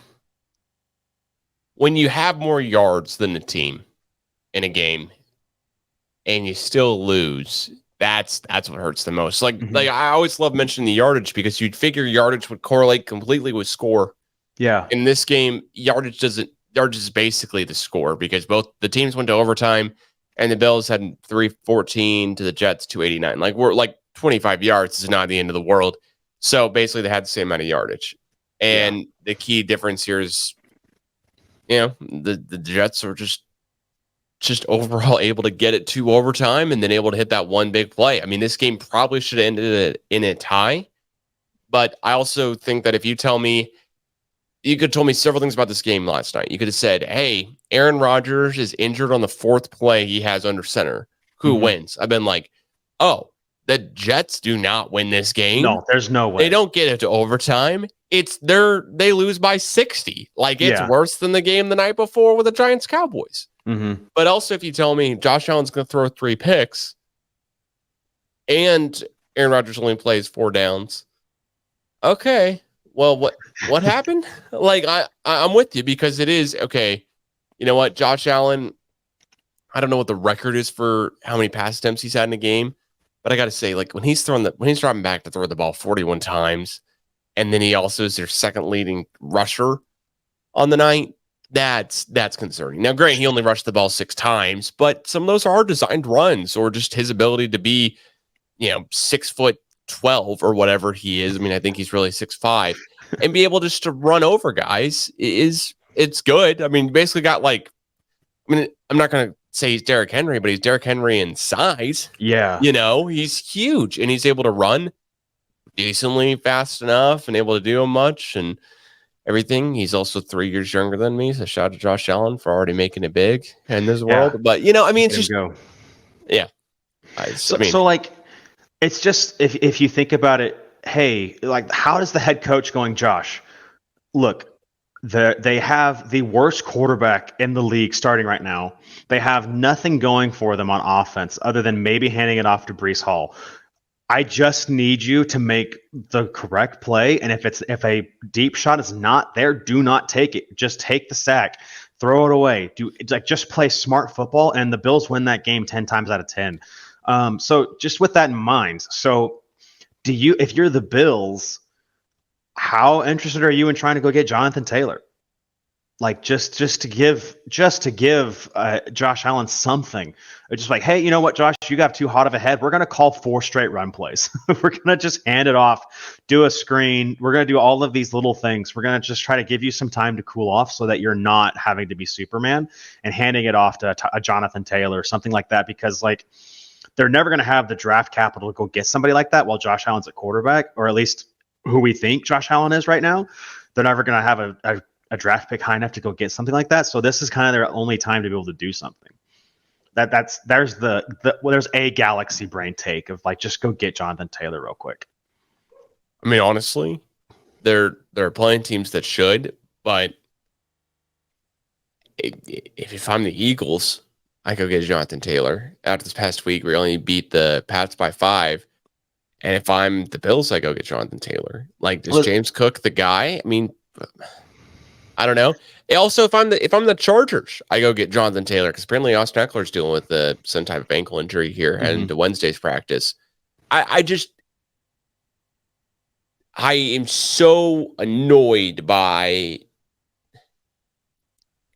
have more yards than the team in a game and you still lose, that's what hurts the most. I always love mentioning the yardage, because you'd figure yardage would correlate completely with score. Yeah. In this game, yardage is basically the score, because both the teams went to overtime. And the Bills had 314 to the Jets 289. We're 25 yards is not the end of the world. So basically, they had the same amount of yardage. And the key difference here is, the Jets are just overall able to get it to overtime and then able to hit that one big play. I mean, this game probably should have ended in a tie. But I also think that if you tell me, you could have told me several things about this game last night. You could have said, hey, Aaron Rodgers is injured on the 4th play he has under center. Who wins? I've been like, oh, the Jets do not win this game. No, there's no way. They don't get it to overtime. They lose by 60. It's worse than the game the night before with the Giants Cowboys. Mm-hmm. But also, if you tell me Josh Allen's going to throw 3 picks and Aaron Rodgers only plays 4 downs, okay. Well, what happened? I'm with you, because it is okay. You know what, Josh Allen, I don't know what the record is for how many pass attempts he's had in a game, but I got to say, when he's dropping back to throw the ball 41 times, and then he also is their second leading rusher on the night, That's concerning. Now, granted, he only rushed the ball 6 times, but some of those are designed runs or just his ability to be, 6'12" or whatever he is. I mean, I think he's really 6'5", and be able just to run over guys it's good. I mean, basically got I'm not going to say he's Derrick Henry, but he's Derrick Henry in size. Yeah. He's huge and he's able to run decently fast enough and able to do much and everything. He's also 3 years younger than me. So shout out to Josh Allen for already making it big in this world. But it's just yeah. It's just if you think about it, hey, like how does the head coach going, Josh? Look, they have the worst quarterback in the league starting right now. They have nothing going for them on offense other than maybe handing it off to Breece Hall. I just need you to make the correct play, and if a deep shot is not there, do not take it. Just take the sack, throw it away. Just play smart football, and the Bills win that game 10 times out of 10. So just with that in mind, so if you're the Bills, how interested are you in trying to go get Jonathan Taylor? Like just to give Josh Allen something. It's just like, hey, you know what, Josh, you got too hot of a head. We're gonna call 4 straight run plays. We're gonna just hand it off, do a screen. We're gonna do all of these little things. We're gonna just try to give you some time to cool off so that you're not having to be Superman and handing it off to a Jonathan Taylor or something like that. Because they're never gonna have the draft capital to go get somebody like that while Josh Allen's at quarterback, or at least who we think Josh Allen is right now. They're never gonna have a draft pick high enough to go get something like that. So this is kind of their only time to be able to do something. There's a galaxy brain take of just go get Jonathan Taylor real quick. I mean, honestly, there are plenty of teams that should, but if I'm the Eagles, I go get Jonathan Taylor. After this past week, we only beat the Pats by 5. And if I'm the Bills, I go get Jonathan Taylor. Is James Cook the guy? I mean, I don't know. Also, if I'm the Chargers, I go get Jonathan Taylor because apparently Austin Eckler's dealing with some type of ankle injury here and Wednesday's practice. I am so annoyed by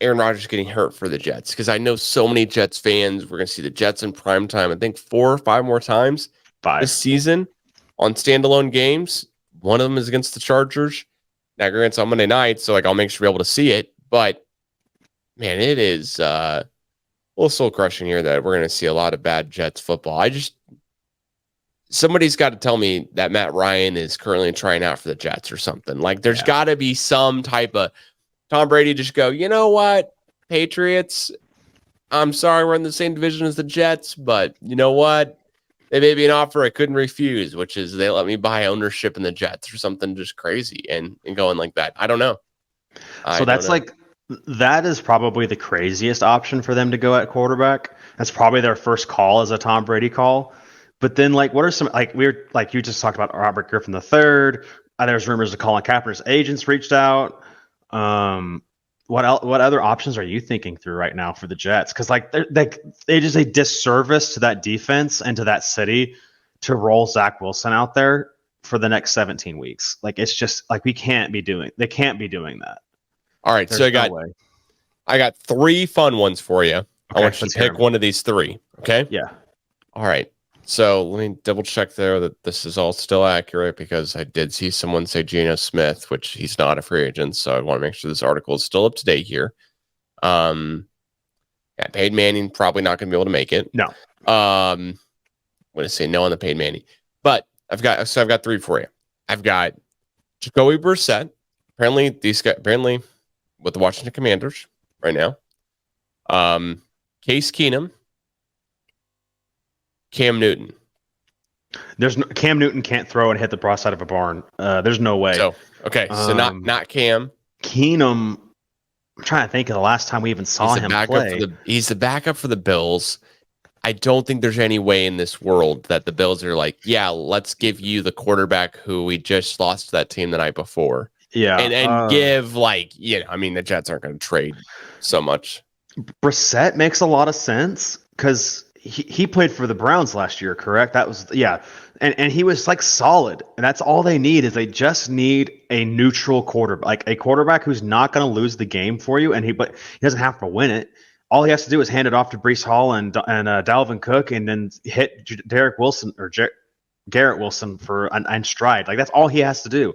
Aaron Rodgers getting hurt for the Jets because I know so many Jets fans. We're going to see the Jets in prime time. I think 4 or 5 more times this season on standalone games. One of them is against the Chargers. Now, granted, it's on Monday night, so I'll make sure you're able to see it. But man, it is a little soul crushing here that we're going to see a lot of bad Jets football. Somebody's got to tell me that Matt Ryan is currently trying out for the Jets or something. There's got to be some type of Tom Brady just go, you know what, Patriots, I'm sorry we're in the same division as the Jets, but you know what? They made me an offer I couldn't refuse, which is they let me buy ownership in the Jets or something just crazy and going like that. I don't know. So that is probably the craziest option for them to go at quarterback. That's probably their first call as a Tom Brady call. But then what are some, you just talked about Robert Griffin III. There's rumors of Colin Kaepernick's agents reached out. What other options are you thinking through right now for the Jets? Because they just a disservice to that defense and to that city to roll Zach Wilson out there for the next 17 weeks. It's just they can't be doing that. All right, so I got 3 fun ones for you. Okay, I want you to pick one of these 3. Okay. Yeah. All right. So let me double check there that this is all still accurate because I did see someone say Geno Smith, which he's not a free agent. So I want to make sure this article is still up to date here. Peyton Manning probably not going to be able to make it. No. I'm going to say no on the Peyton Manning, but I've got 3 for you. I've got Jacoby Brissett. Apparently with the Washington Commanders right now. Case Keenum. Cam Newton. Cam Newton can't throw and hit the broad side of a barn. There's no way. So not Cam. Keenum. I'm trying to think of the last time we even saw him play. He's the backup for the Bills. I don't think there's any way in this world that the Bills are let's give you the quarterback who we just lost to that team the night before. Yeah, and give the Jets aren't going to trade so much. Brissett makes a lot of sense because he played for the Browns last year, correct? That was and he was like solid. And that's all they need is they just need a neutral quarterback, like a quarterback who's not going to lose the game for you, but he doesn't have to win it. All he has to do is hand it off to Breece Hall and Dalvin Cook, and then hit Derek Wilson or Garrett Wilson for an stride. Like that's all he has to do.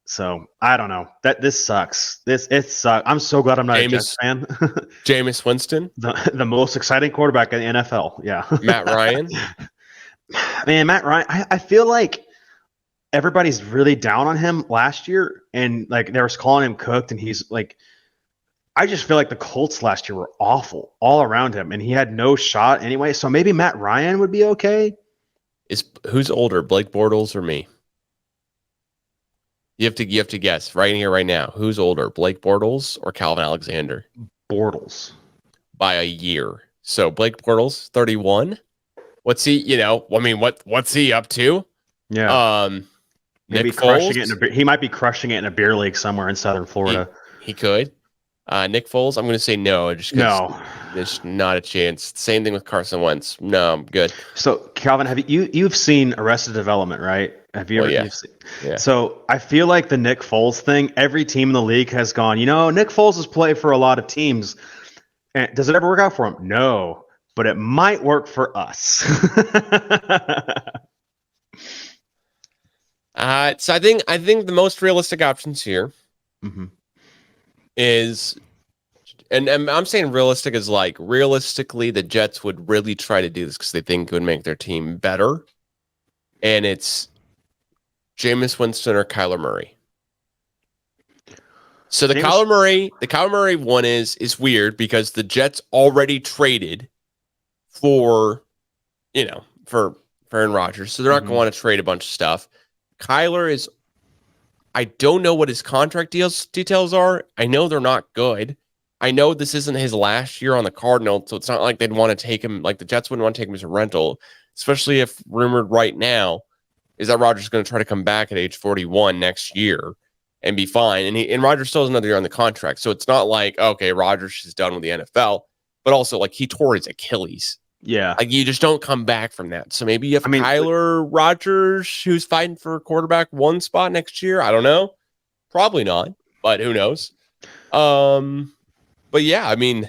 So I don't know. This sucks. It sucks. I'm so glad I'm not a Jets fan. Jameis Winston, the most exciting quarterback in the NFL. Yeah, Matt Ryan. Man, Matt Ryan. I feel like everybody's really down on him last year, and like they were calling him cooked, and he's like. I just feel like the Colts last year were awful all around him, and he had no shot anyway. So maybe Matt Ryan would be okay. Who's older, Blake Bortles or me? You have to guess right here, right now. Who's older, Blake Bortles or Calvin Alexander? Bortles by a year. So Blake Bortles, 31. What's he? What's he up to? Yeah. Maybe Nick Foles. He might be crushing it in a beer league somewhere in Southern Florida. He could. Nick Foles, I'm going to say no. No. There's not a chance. Same thing with Carson Wentz. No, I'm good. So, Calvin, you've seen Arrested Development, right? Have you ever? Yeah. Yeah. So, I feel like the Nick Foles thing, every team in the league has gone, Nick Foles has played for a lot of teams. And does it ever work out for him? No, but it might work for us. So I think the most realistic options here is, and I'm saying realistic is like realistically the Jets would really try to do this because they think it would make their team better, and it's Jameis Winston or Kyler Murray. So the Kyler Murray one is weird because the Jets already traded for Aaron Rodgers, so they're not going to want to trade a bunch of stuff. Kyler is, I don't know what his contract details are. I know they're not good. I know this isn't his last year on the Cardinals, so it's not like they'd want to take him, like the Jets wouldn't want to take him as a rental, especially if rumored right now is that Rodgers is going to try to come back at age 41 next year and be fine. And Rodgers still has another year on the contract. So it's not like, okay, Rodgers is done with the NFL, but also like he tore his Achilles. Yeah. Like you just don't come back from that. So maybe you have Kyler Rodgers who's fighting for quarterback one spot next year. I don't know. Probably not, but who knows? But yeah, I mean,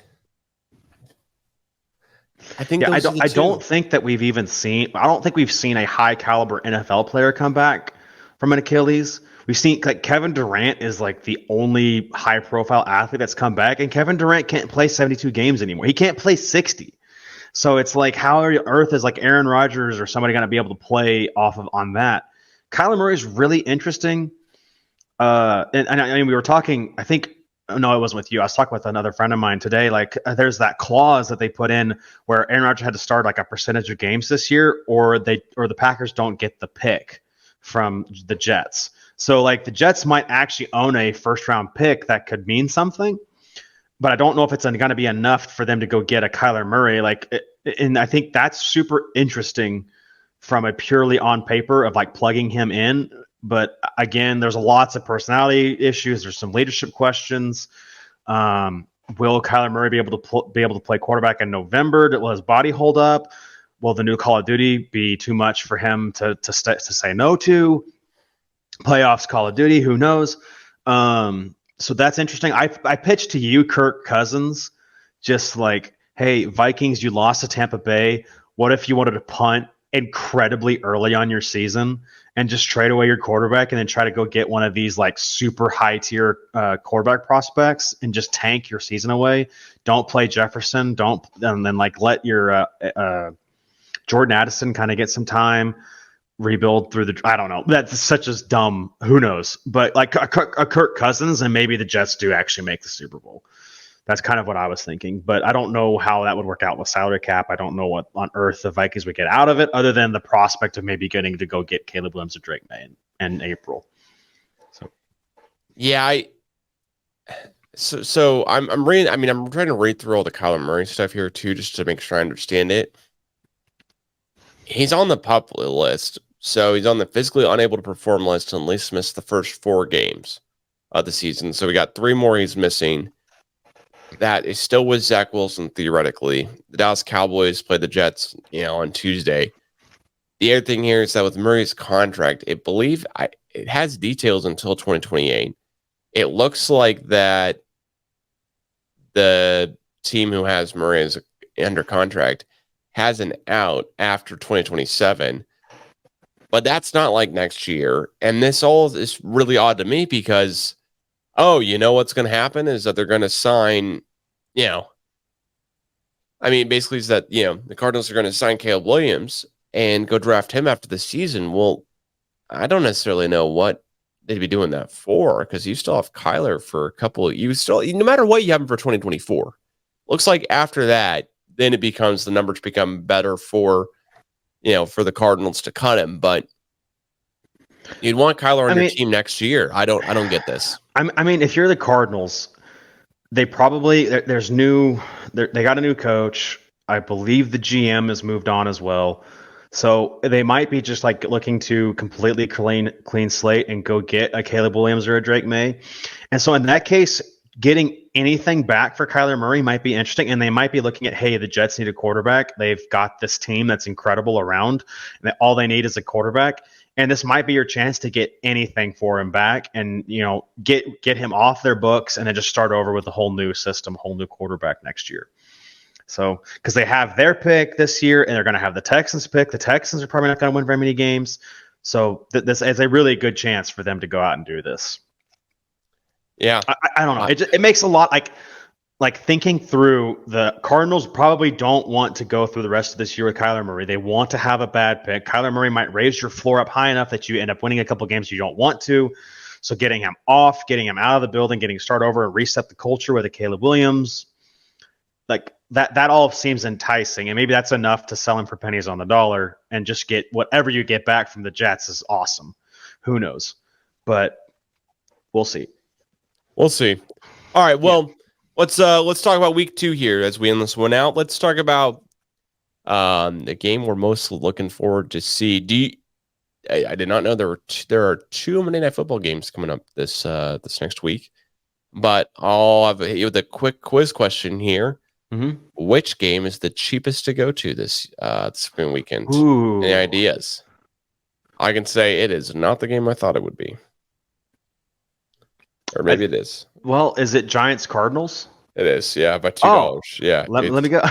I think I don't think that we've even seen. I don't think we've seen a high caliber NFL player come back from an Achilles. We've seen like Kevin Durant is like the only high profile athlete that's come back, and Kevin Durant can't play 72 games anymore. He can't play 60. So it's like, how on earth is like Aaron Rodgers or somebody going to be able to play on that? Kyler Murray is really interesting. And we were talking, I think, no, it wasn't with you. I was talking with another friend of mine today. Like, there's that clause that they put in where Aaron Rodgers had to start like a percentage of games this year, or the Packers don't get the pick from the Jets. So like the Jets might actually own a first round pick that could mean something. But I don't know if it's going to be enough for them to go get a Kyler Murray. And I think that's super interesting from a purely on paper of like plugging him in. But again, there's lots of personality issues. There's some leadership questions. Will Kyler Murray be able to play quarterback in November? Will his body hold up? Will the new Call of Duty be too much for him to say no to? Playoffs Call of Duty, who knows? So that's interesting. I pitched to you, Kirk Cousins, just like, hey, Vikings, you lost to Tampa Bay. What if you wanted to punt incredibly early on your season and just trade away your quarterback and then try to go get one of these like super high tier quarterback prospects and just tank your season away? Don't play Jefferson. And then like let your Jordan Addison kind of get some time. Rebuild through I don't know. That's such as dumb. Who knows? But like a Kirk Cousins, and maybe the Jets do actually make the Super Bowl. That's kind of what I was thinking. But I don't know how that would work out with salary cap. I don't know what on earth the Vikings would get out of it, other than the prospect of maybe getting to go get Caleb Williams or Drake May in April. So yeah, So I'm reading. I mean, I'm trying to read through all the Kyler Murray stuff here too, just to make sure I understand it. He's on the PUP list. So he's on the physically unable to perform list and at least missed the first 4 games of the season. So we got 3 more he's missing. that is still with Zach Wilson theoretically. The Dallas Cowboys play the Jets, on Tuesday. The other thing here is that with Murray's contract, it has details until 2028. It looks like that the team who has Murray as under contract has an out after 2027. But that's not like next year. And this all is really odd to me because, what's going to happen is that they're going to sign, basically is that, the Cardinals are going to sign Caleb Williams and go draft him after the season. Well, I don't necessarily know what they'd be doing that for because you still have Kyler for a couple. No matter what you have him for 2024. Looks like after that, then the numbers become better for the Cardinals to cut him. But you'd want Kyler on your team next year. I don't get this. If you're the Cardinals, they probably they got a new coach. I believe the GM has moved on as well. So they might be just like looking to completely clean slate and go get a Caleb Williams or a Drake May. And so in that case, getting anything back for Kyler Murray might be interesting. And they might be looking at, hey, the Jets need a quarterback. They've got this team that's incredible around, and all they need is a quarterback. And this might be your chance to get anything for him back and, get him off their books and then just start over with a whole new system, whole new quarterback next year. So, because they have their pick this year and they're going to have the Texans pick. The Texans are probably not going to win very many games. So this is a really good chance for them to go out and do this. Yeah. I don't know. It makes a lot like thinking through, the Cardinals probably don't want to go through the rest of this year with Kyler Murray. They want to have a bad pick. Kyler Murray might raise your floor up high enough that you end up winning a couple games you don't want to. So getting him off, getting him out of the building, getting start over and reset the culture with a Caleb Williams, like that all seems enticing. And maybe that's enough to sell him for pennies on the dollar and just get whatever you get back from the Jets is awesome. Who knows? But we'll see. We'll see. All right. Well, let's talk about week 2 here as we end this one out. Let's talk about the game we're most looking forward to see. I did not know there are 2 Monday Night Football games coming up this next week, but I'll have with a quick quiz question here. Mm-hmm. Which game is the cheapest to go to this spring weekend? Ooh. Any ideas? I can say it is not the game I thought it would be. Or maybe it is. Well, is it Giants Cardinals? It is, yeah, by $2. Yeah. Let me go.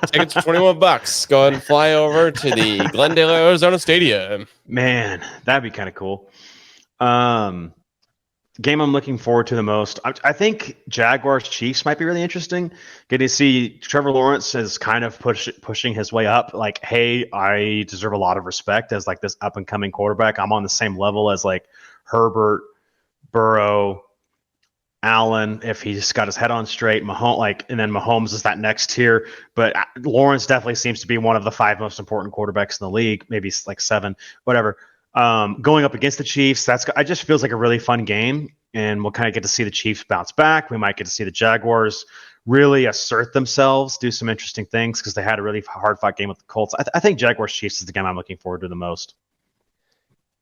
Tickets for $21. Go ahead and fly over to the Glendale, Arizona Stadium. Man, that'd be kind of cool. Game I'm looking forward to the most. I think Jaguars Chiefs might be really interesting. Getting to see Trevor Lawrence is kind of pushing his way up. Like, hey, I deserve a lot of respect as like this up and coming quarterback. I'm on the same level as like Herbert, Burrow, Allen, if he's got his head on straight. Mahomes, and then Mahomes is that next tier. But Lawrence definitely seems to be one of the 5 most important quarterbacks in the league. Maybe like 7, whatever. Going up against the Chiefs, I just feels like a really fun game, and we'll kind of get to see the Chiefs bounce back. We might get to see the Jaguars really assert themselves, do some interesting things because they had a really hard-fought game with the Colts. I think Jaguars Chiefs is the game I'm looking forward to the most.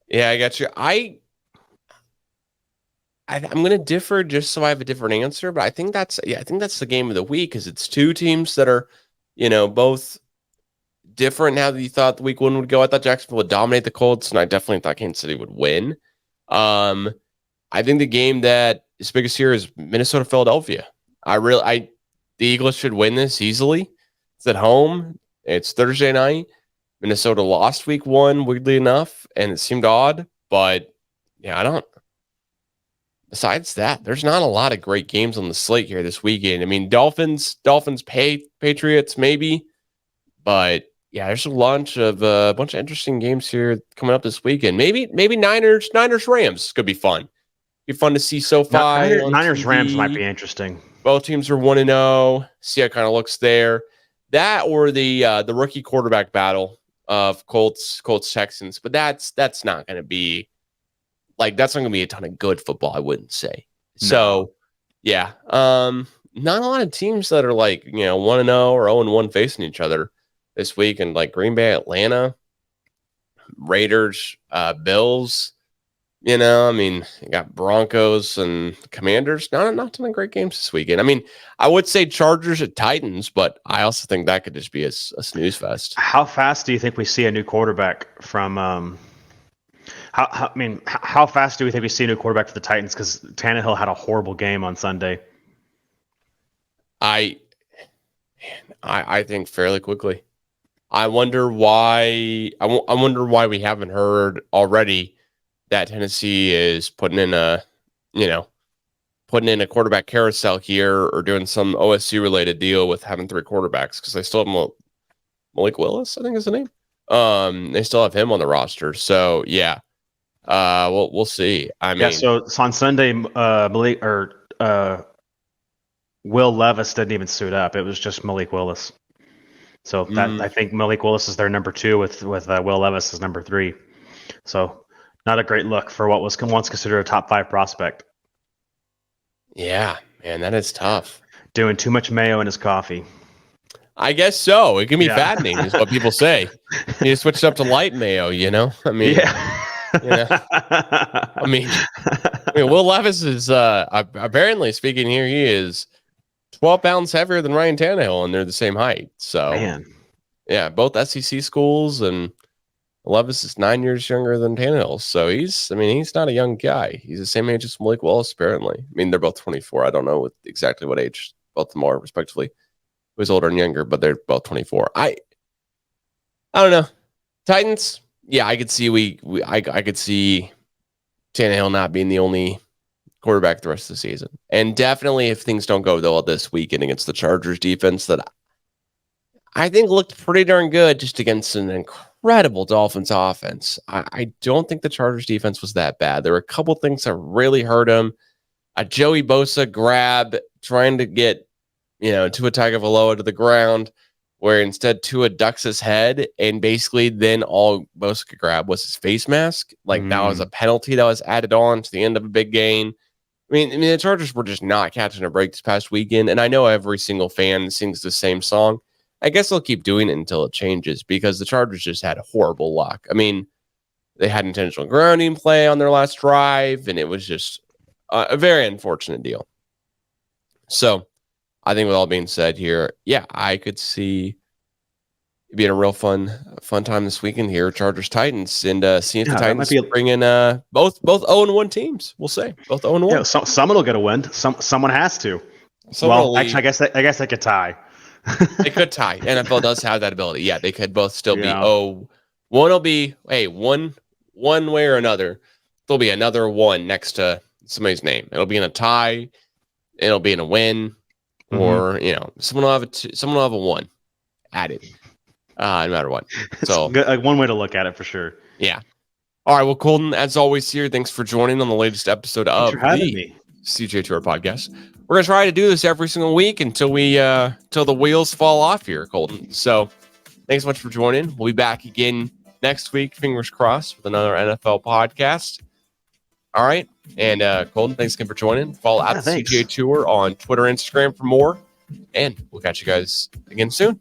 Yeah, I got you. I'm going to differ just so I have a different answer, but I think that's the game of the week because it's 2 teams that are, both different now that you thought the week 1 would go. I thought Jacksonville would dominate the Colts, and I definitely thought Kansas City would win. I think the game that is biggest here is Minnesota-Philadelphia. The Eagles should win this easily. It's at home. It's Thursday night. Minnesota lost week 1, weirdly enough, and it seemed odd, but yeah, besides that, there's not a lot of great games on the slate here this weekend. I mean, Dolphins, Patriots, maybe, but yeah, there's a bunch of interesting games here coming up this weekend. Maybe Niners, Rams could be fun. Be fun to see SoFi. Niners, Rams might be interesting. Both teams are 1-0. See how it kind of looks there. That or the rookie quarterback battle of Colts Texans, but that's not going to be. Like, that's not going to be a ton of good football, I wouldn't say. No. So, yeah. Not a lot of teams that are like, 1-0 or 0-1 facing each other this week. And like Green Bay, Atlanta, Raiders, Bills, You know, I mean, you got Broncos and Commanders. Not ton of great games this weekend. I mean, I would say Chargers at Titans, but I also think that could just be a snooze fest. How fast do you think we see a new quarterback from? How fast do we think we see a new quarterback for the Titans? Because Tannehill had a horrible game on Sunday. I think fairly quickly. I wonder why. I wonder why we haven't heard already that Tennessee is putting in a quarterback carousel here or doing some OSU related deal with having 3 quarterbacks, because they still have Malik Willis, I think is the name. They still have him on the roster. So yeah, we'll see. I mean, so on Sunday, Will Levis didn't even suit up. It was just Malik Willis. So I think Malik Willis is their number 2 with Will Levis as number 3. So not a great look for what was once considered a top 5 prospect. Yeah, man, that is tough. Doing too much mayo in his coffee. I guess so. It can be fattening, is what people say. You switch it up to light mayo, you know? I mean, I mean, Will Levis is apparently, speaking here, he is 12 pounds heavier than Ryan Tannehill, and they're the same height. So, man. Yeah, both SEC schools, and Levis is 9 years younger than Tannehill. So he's not a young guy. He's the same age as Malik Willis, apparently. I mean, they're both 24. I don't know exactly what age both of them are, respectively. Who's older and younger, but they're both 24. I don't know. Titans, yeah, I could see I could see Tannehill not being the only quarterback the rest of the season. And definitely if things don't go well this weekend against the Chargers defense that I think looked pretty darn good just against an incredible Dolphins offense. I don't think the Chargers defense was that bad. There were a couple things that really hurt him. A Joey Bosa grab trying to get, Tua Tagovailoa to the ground, where instead Tua ducks his head, and basically then all Bosa could grab was his face mask. That was a penalty that was added on to the end of a big game. I mean, the Chargers were just not catching a break this past weekend, and I know every single fan sings the same song. I guess they'll keep doing it until it changes, because the Chargers just had horrible luck. I mean, they had intentional grounding play on their last drive, and it was just a very unfortunate deal. So I think with all being said here, yeah, I could see it being a real fun time this weekend here, Chargers Titans, and see if the Titans bring in both 0-1 teams. We'll say both 0-1. Yeah, someone will get a win. Someone has to. Actually, I guess they could tie. They could tie. NFL does have that ability. Yeah, they could both still be. Oh, one will be one way or another. There'll be another one next to somebody's name. It'll be in a tie. It'll be in a win. Or someone will have a 1 added, no matter what. So one way to look at it for sure. Yeah. All right. Well, Colton, as always, here. Thanks for joining on the latest episode of the CJ Tour podcast. We're gonna try to do this every single week until the wheels fall off here, Colton. So thanks so much for joining. We'll be back again next week. Fingers crossed with another NFL podcast. All right. And Colton, thanks again for joining. Follow at the CGA Tour on Twitter, Instagram for more. And we'll catch you guys again soon.